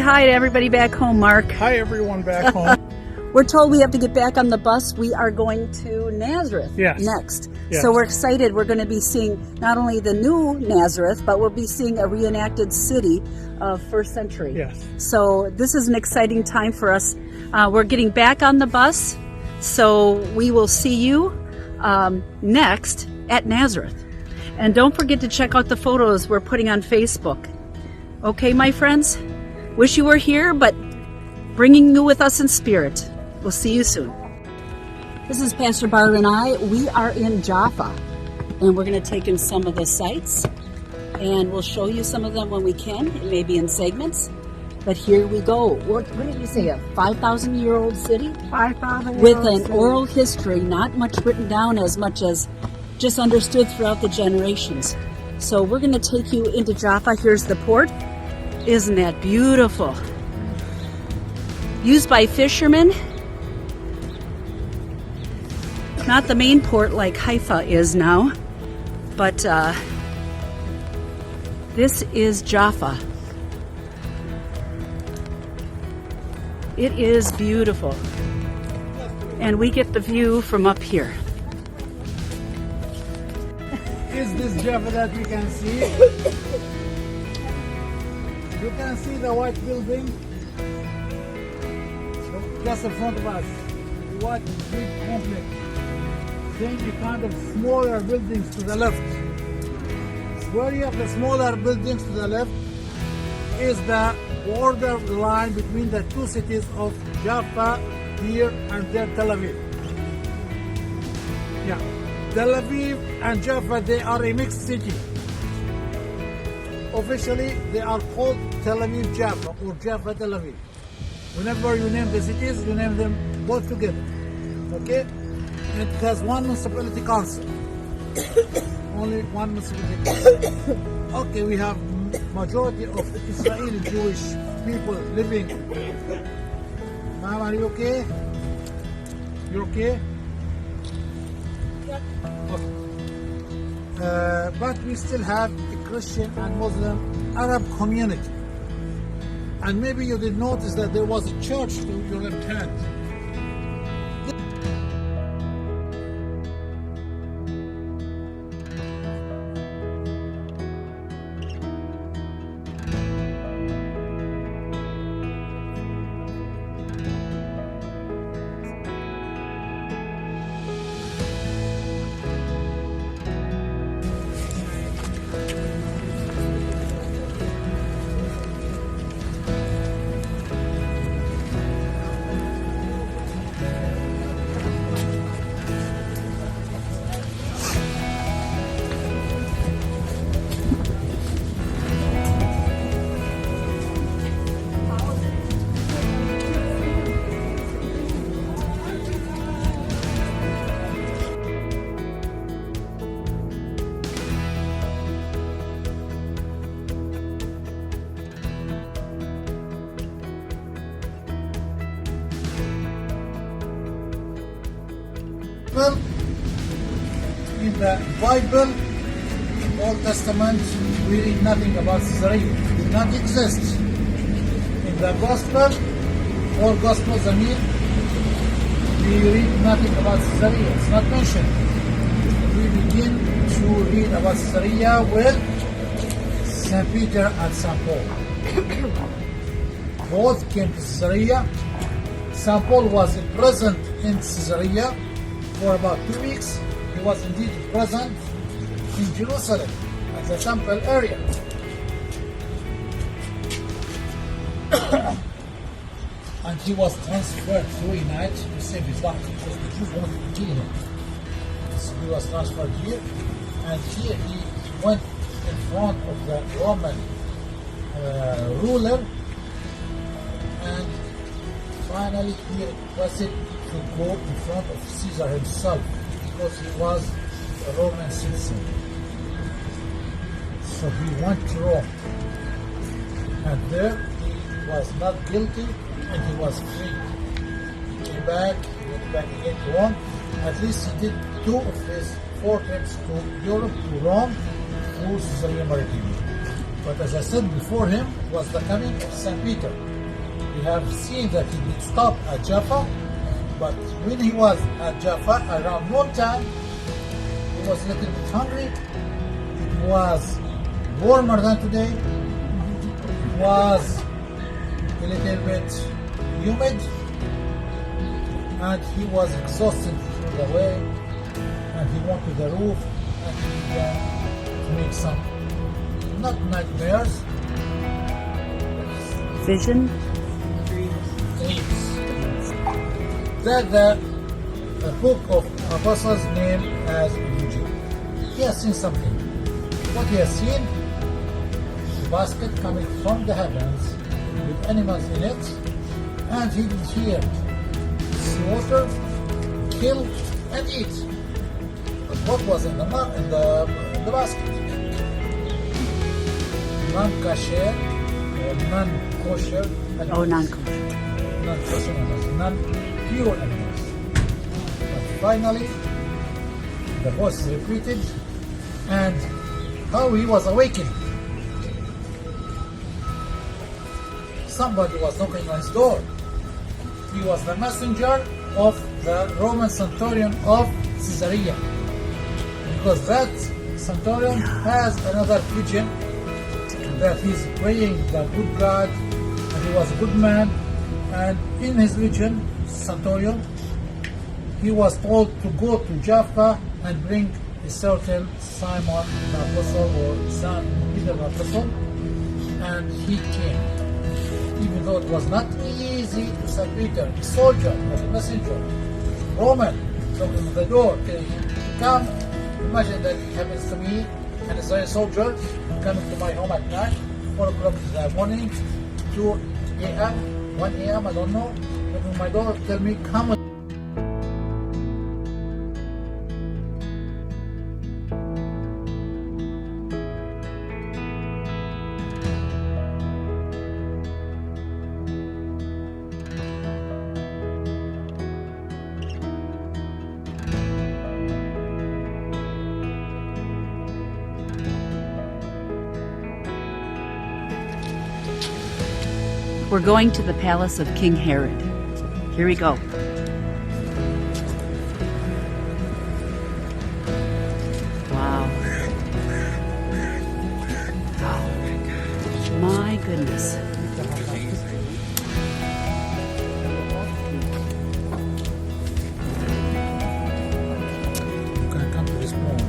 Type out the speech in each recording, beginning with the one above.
hi to everybody back home, Mark. Hi everyone back home. We're told we have to get back on the bus. We are going to Nazareth next. Yes. So we're excited. We're going to be seeing not only the new Nazareth, but we'll be seeing a reenacted city of first century. Yes. So this is an exciting time for us. We're getting back on the bus, so we will see you next at Nazareth. And don't forget to check out the photos we're putting on Facebook. Okay, my friends? Wish you were here, but bringing you with us in spirit. We'll see you soon. This is Pastor Barb and I. We are in Jaffa, and we're going to take in some of the sights, and we'll show you some of them when we can. It may be in segments, but here we go. What did you say, a 5,000-year-old city? 5,000 With an oral history, not much written down as much as just understood throughout the generations. So we're going to take you into Jaffa. Here's the port. Isn't that beautiful? Used by fishermen. Not the main port like Haifa is now, but this is Jaffa. It is beautiful. And we get the view from up here. Is this Jaffa that we can see? You can see the white building just in front of us. What big complex. Then you kind of smaller buildings to the left. Where you have the smaller buildings to the left is the border line between the two cities of Jaffa here and there, Tel Aviv. Yeah, Tel Aviv and Jaffa, they are a mixed city. Officially, they are called Tel Aviv Jaffa or Jaffa Tel Aviv. Whenever you name the cities, you name them both together. Okay? And it has one municipality council. Only one municipality council. Okay, we have majority of Israeli Jewish people living. Ma'am, are you okay? You okay? Okay. But we still have a Christian and Muslim Arab community. And maybe you did notice that there was a church to your left hand. Well, in the Bible, Old Testament, we read nothing about Caesarea. It did not exist. In the Gospel, all Gospels, we read nothing about Caesarea. It's not mentioned. We begin to read about Caesarea with St. Peter and St. Paul. Both came to Caesarea. St. Paul was present in Caesarea for about 2 weeks. He was indeed present in Jerusalem at the temple area. And he was transferred through a night to save his life because the Jews wanted to kill him. So he was transferred here, and here he went in front of the Roman ruler, and finally he requested to go in front of Caesar himself because he was a Roman citizen. So he went to Rome, and there he was not guilty and he was free. He came back, he went back again to Rome. At least he did 2 of his 4 trips to Europe, to Rome, through Caesarea Maritima. But as I said before him was the coming of St. Peter. we have seen that he did stop at Jaffa, but when he was at Jaffa around noontime, he was a little bit hungry. It was warmer than today. It was a little bit humid, and he was exhausted through the way, and he went to the roof and he began to make some, not nightmares, Vision. dreams. That the book of Apostles name as Eugene. He has seen something. What he has seen, the basket coming from the heavens with animals in it, and he did hear slaughter, kill, and eat. But what was in the basket? Non-kosher or non-kosher animals. Oh, non-kosher. Non-kosher animals, non-pure animals. But finally, the voice is repeated, and how he was awakened. Somebody was knocking on his door. He was the messenger of the Roman centurion of Caesarea. Because that centurion has another vision that he's praying the good God, and he was a good man. And in his vision, centurion, he was told to go to Jaffa and bring a certain Simon the Apostle or son Peter the Apostle, and he came. Even though it was not easy to St. Peter, a soldier, was a messenger, Roman, knocking on the door, telling him, come. Imagine that it happens to me, an Israeli soldier, coming to my home at night, 4 o'clock in the morning, 2 a.m., 1 a.m., I don't know, knocking on my door, tell me, come. We're going to the palace of King Herod. Here we go. Wow. Oh, my goodness. You can come to this moment.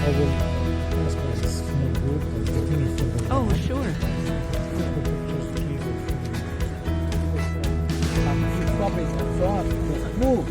I will ask my small group or continue for the Oh, sure. Move.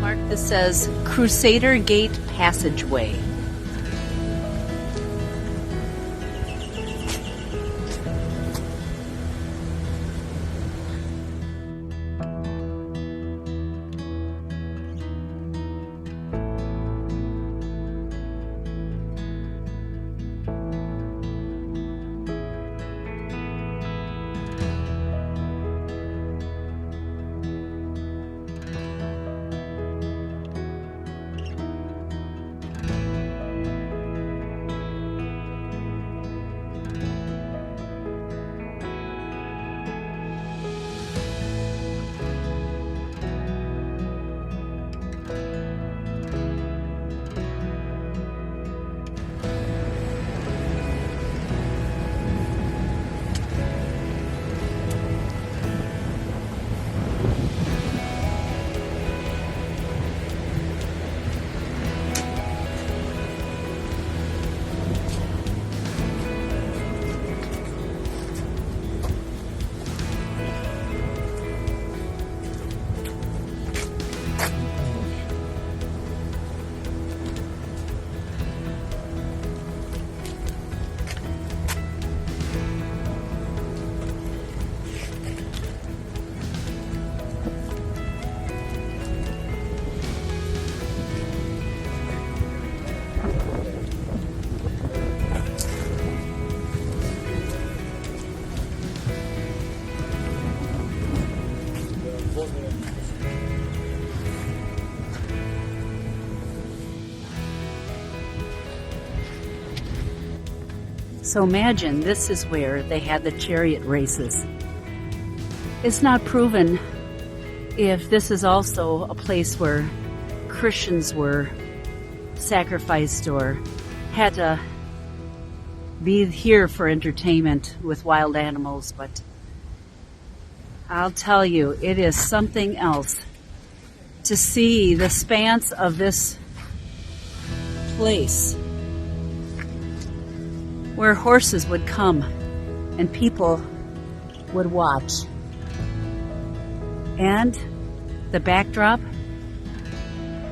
Mark, this says Crusader Gate Passageway. So imagine this is where they had the chariot races. It's not proven if this is also a place where Christians were sacrificed or had to be here for entertainment with wild animals, but I'll tell you, it is something else to see the expanse of this place where horses would come and people would watch. And the backdrop,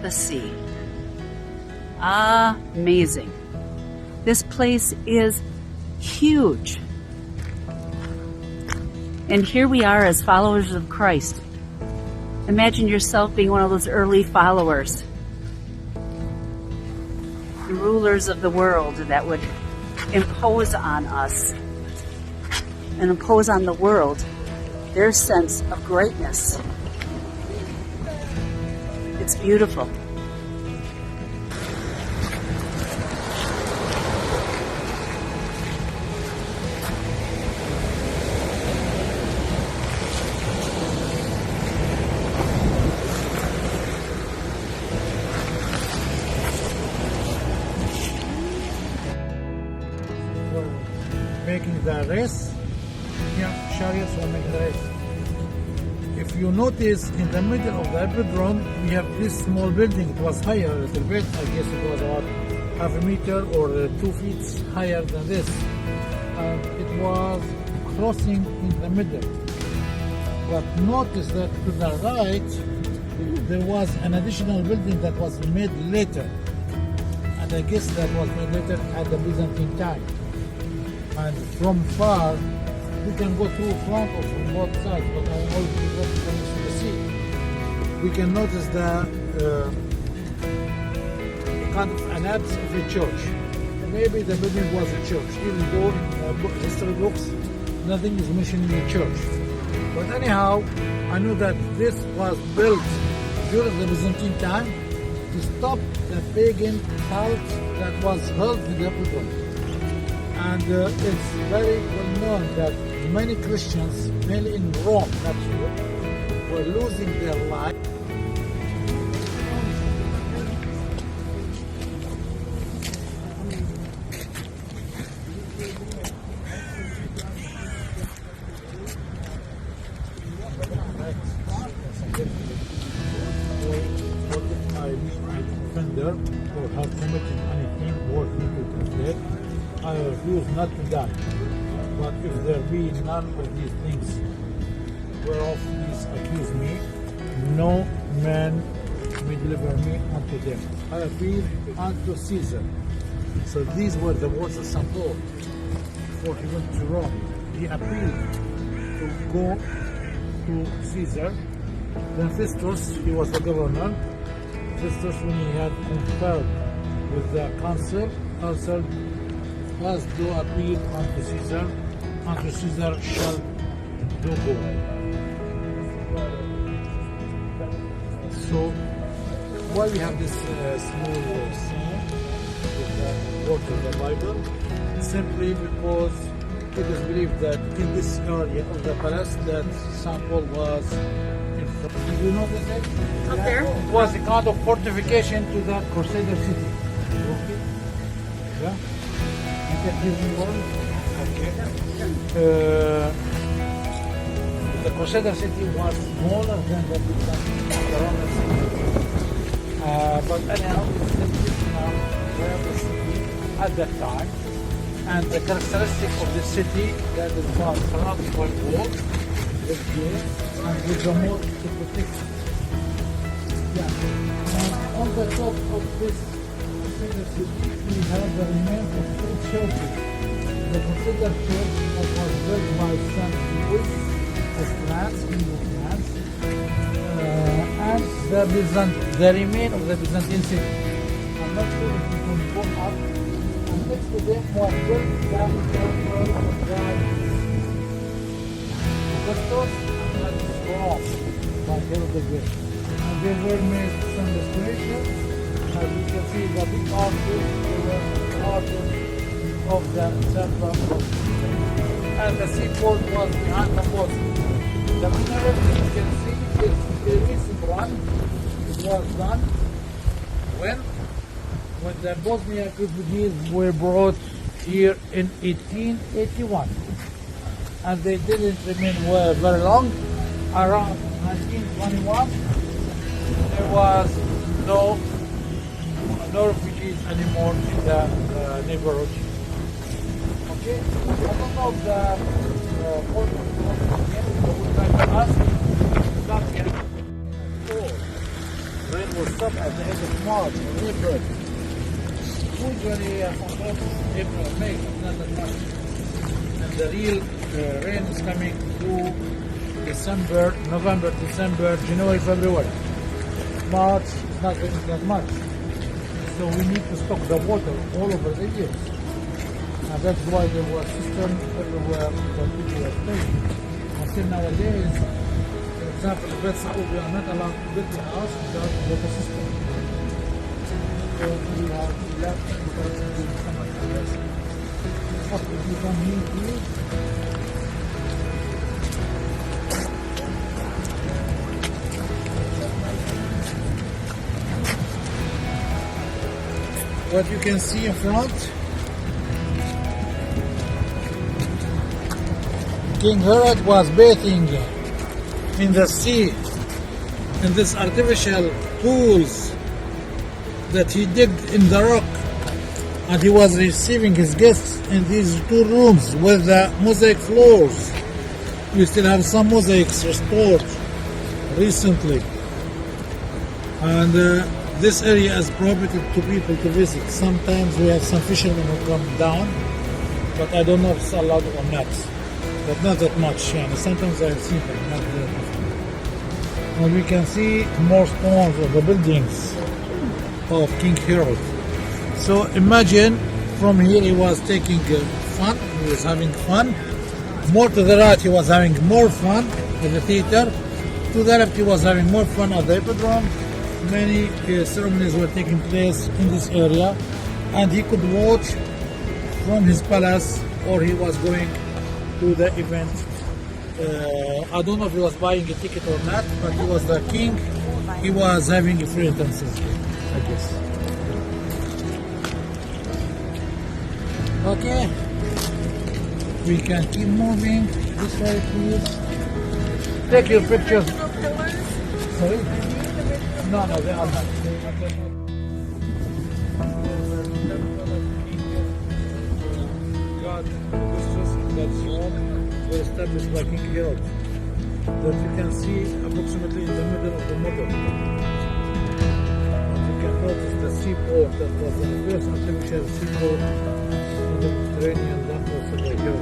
the sea. Amazing. This place is huge. And here we are as followers of Christ. Imagine yourself being one of those early followers. The rulers of the world that would impose on us and impose on the world their sense of greatness. It's beautiful. Making the race, chariots were making the race. If you notice, in the middle of the hippodrome, we have this small building. It was higher a little bit. I guess it was about half a meter or 2 feet higher than this. And it was crossing in the middle. But notice that to the right, there was an additional building that was made later. And I guess that was made later at the Byzantine time. And from far, we can go through front or from both sides, but I always go to the sea. We can notice the kind of annex of a church. Maybe the building was a church, even though in history books, nothing is mentioning a church. But anyhow, I know that this was built during the Byzantine time to stop the pagan cult that was held in the hippodrome. And it's very well known that many Christians, mainly in Rome, naturally, were losing their life. Offender or have committed anything worthy to death, I refuse not to die. But if there be none of these things whereof these accuse me, no man may deliver me unto them. I appeal unto Caesar. So these were the words of St. Paul before he went to Rome. He appealed to go to Caesar. Then Festus, he was the governor. Festus, when he had conferred with the council has to appeal unto Caesar shall do go. So, why we have this small sign with the word of the Bible? Simply because it is believed that in this area of the palace that St. Paul was in front. Did you know this? Up there? It was a kind of fortification to the Crusader city. Okay? Yeah? You can hear me well? Okay. The Crusader city was smaller than the Roman city. But anyhow, it's the where the city at that time. And the characteristic of the city that it was surrounded by walls, with gates, and with the moat to protect it. Yeah. And on the top of this Crusader city, we have the remains of two churches. The Crusader church that was built by St. Louis of France, King of France, and the remain of the Byzantine city. I'm not sure if you can go up. Next to them was built down the Augustus and Rome by Herod the Great. And they were made some restoration. As you can see, the big arches, they were arches of the central hospital. And the seaport was behind the post. The minaret, you can see, is a recent one. It was done when the Bosniak refugees were brought here in 1881. And they didn't remain very long. Around 1921, there was no refugees anymore in the neighborhood. Okay, I don't know if the port would like to ask, not yet. Rain will stop at the end of March or April. Usually sometimes April, May, not that much. And the real rain is coming through December, November, December, January, February. March is not raining that much. So we need to stock the water all over the year. And that's why there was system everywhere for people were staying. Until nowadays, for example, in Saudi, we are not allowed to build a house without a water system. So we have left because we do so much less. What if you don't need here? What you can see in front, King Herod was bathing in the sea in these artificial pools that he digged in the rock, and he was receiving his guests in these two rooms with the mosaic floors. We still have some mosaics restored recently, and this area is prohibited to people to visit. Sometimes we have some fishermen who come down, but I don't know if it's allowed or not. But not that much. Yeah. Sometimes I've seen them, not very often. And we can see more stones of the buildings of King Herod. So imagine from here he was taking fun, he was having fun. More to the right he was having more fun at the theater. To the left he was having more fun at the hippodrome. Many ceremonies were taking place in this area, and he could watch from his palace, or he was going to the event. I don't know if he was buying a ticket or not, but he was the king. He was having a free entrances, I guess. Okay, we can keep moving this way, please. Take your pictures. Sorry? No, they are not. God, that's Rome, were established by King Herod. That you can see approximately in the middle of the model. You can notice the seaport that was the first artificial seaport in the Mediterranean, that was over here.